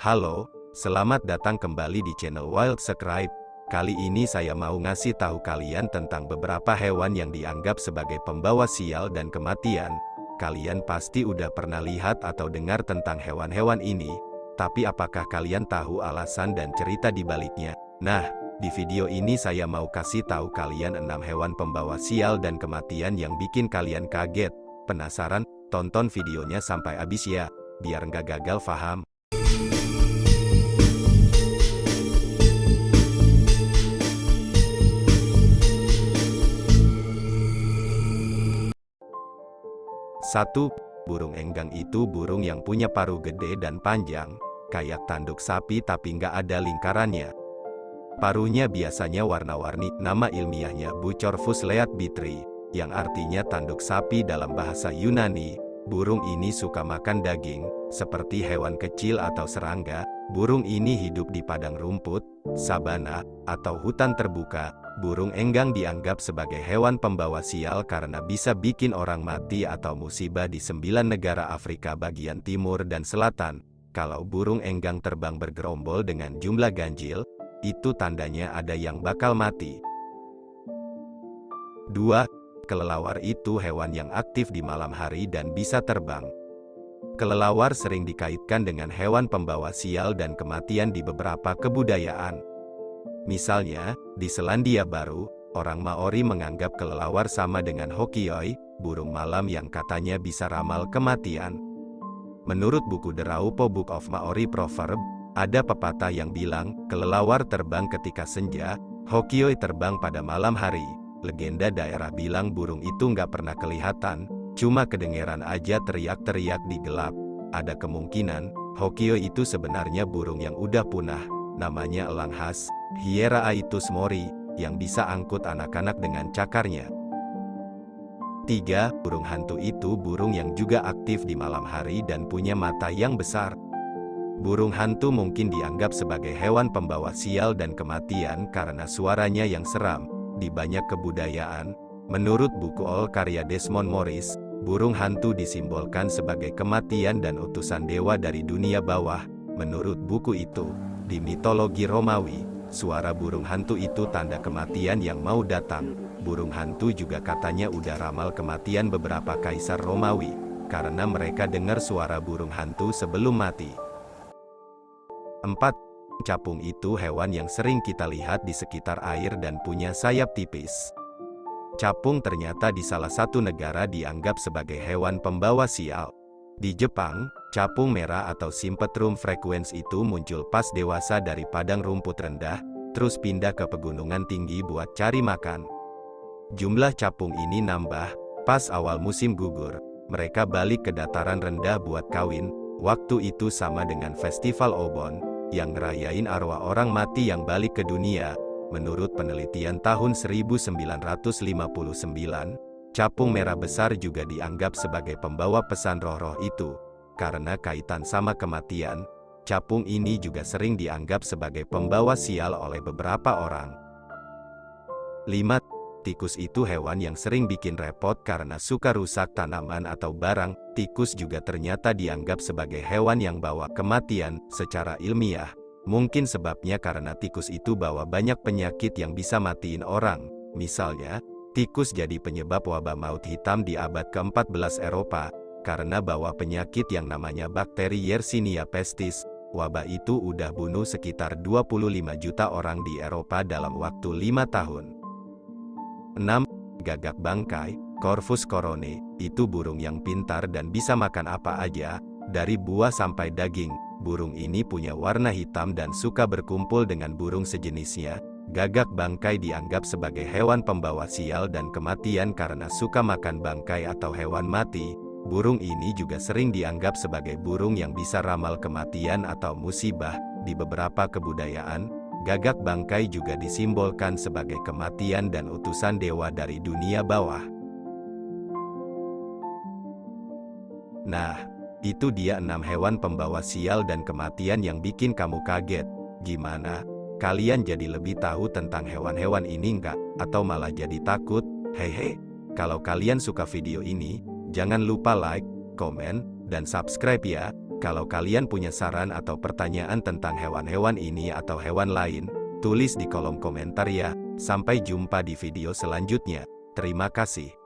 Halo, selamat datang kembali di channel Wild Scribe. Kali ini saya mau ngasih tahu kalian tentang beberapa hewan yang dianggap sebagai pembawa sial dan kematian. Kalian pasti udah pernah lihat atau dengar tentang hewan-hewan ini, tapi apakah kalian tahu alasan dan cerita di baliknya? Nah, di video ini saya mau kasih tahu kalian 6 hewan pembawa sial dan kematian yang bikin kalian kaget. Penasaran? Tonton videonya sampai habis ya, biar nggak gagal paham. Satu, burung enggang itu burung yang punya paruh gede dan panjang, kayak tanduk sapi tapi nggak ada lingkarannya. Paruhnya biasanya warna-warni, nama ilmiahnya Bucorphus leadbeatriae, yang artinya tanduk sapi dalam bahasa Yunani. Burung ini suka makan daging, seperti hewan kecil atau serangga. Burung ini hidup di padang rumput, sabana, atau hutan terbuka. Burung enggang dianggap sebagai hewan pembawa sial karena bisa bikin orang mati atau musibah di 9 negara Afrika bagian timur dan selatan. Kalau burung enggang terbang bergerombol dengan jumlah ganjil, itu tandanya ada yang bakal mati. 2. Kelelawar itu hewan yang aktif di malam hari dan bisa terbang. Kelelawar sering dikaitkan dengan hewan pembawa sial dan kematian di beberapa kebudayaan. Misalnya, di Selandia Baru, orang Maori menganggap kelelawar sama dengan hokioi, burung malam yang katanya bisa ramal kematian. Menurut buku The Raupo Book of Maori Proverb, ada pepatah yang bilang, kelelawar terbang ketika senja, hokioi terbang pada malam hari. Legenda daerah bilang burung itu nggak pernah kelihatan, cuma kedengeran aja teriak-teriak di gelap. Ada kemungkinan, hokioi itu sebenarnya burung yang udah punah, namanya elang khas, Hieraaetus mori, yang bisa angkut anak-anak dengan cakarnya. 3. Burung hantu itu burung yang juga aktif di malam hari dan punya mata yang besar. Burung hantu mungkin dianggap sebagai hewan pembawa sial dan kematian karena suaranya yang seram. Di banyak kebudayaan, menurut buku All karya Desmond Morris, burung hantu disimbolkan sebagai kematian dan utusan dewa dari dunia bawah. Menurut buku itu, di mitologi Romawi, suara burung hantu itu tanda kematian yang mau datang. Burung hantu juga katanya udah ramal kematian beberapa kaisar Romawi, karena mereka dengar suara burung hantu sebelum mati. 4. Capung itu hewan yang sering kita lihat di sekitar air dan punya sayap tipis. Capung ternyata di salah satu negara dianggap sebagai hewan pembawa sial. Di Jepang, capung merah atau Sympetrum frequens itu muncul pas dewasa dari padang rumput rendah, terus pindah ke pegunungan tinggi buat cari makan. Jumlah capung ini nambah, pas awal musim gugur, mereka balik ke dataran rendah buat kawin. Waktu itu sama dengan festival Obon, yang ngerayain arwah orang mati yang balik ke dunia. Menurut penelitian tahun 1959, capung merah besar juga dianggap sebagai pembawa pesan roh-roh itu. Karena kaitan sama kematian, capung ini juga sering dianggap sebagai pembawa sial oleh beberapa orang. 5. Tikus itu hewan yang sering bikin repot karena suka rusak tanaman atau barang. Tikus juga ternyata dianggap sebagai hewan yang bawa kematian secara ilmiah. Mungkin sebabnya karena tikus itu bawa banyak penyakit yang bisa matiin orang. Misalnya, tikus jadi penyebab wabah maut hitam di abad ke-14 Eropa, karena bawa penyakit yang namanya bakteri Yersinia pestis. Wabah itu udah bunuh sekitar 25 juta orang di Eropa dalam waktu 5 tahun. 6. Gagak bangkai, Corvus corone, itu burung yang pintar dan bisa makan apa aja, dari buah sampai daging. Burung ini punya warna hitam dan suka berkumpul dengan burung sejenisnya. Gagak bangkai dianggap sebagai hewan pembawa sial dan kematian karena suka makan bangkai atau hewan mati. Burung ini juga sering dianggap sebagai burung yang bisa ramal kematian atau musibah. Di beberapa kebudayaan, gagak bangkai juga disimbolkan sebagai kematian dan utusan dewa dari dunia bawah. Nah, itu dia 6 hewan pembawa sial dan kematian yang bikin kamu kaget. Gimana? Kalian jadi lebih tahu tentang hewan-hewan ini nggak? Atau malah jadi takut? Hehe. Kalau kalian suka video ini, jangan lupa like, komen, dan subscribe ya. Kalau kalian punya saran atau pertanyaan tentang hewan-hewan ini atau hewan lain, tulis di kolom komentar ya. Sampai jumpa di video selanjutnya. Terima kasih.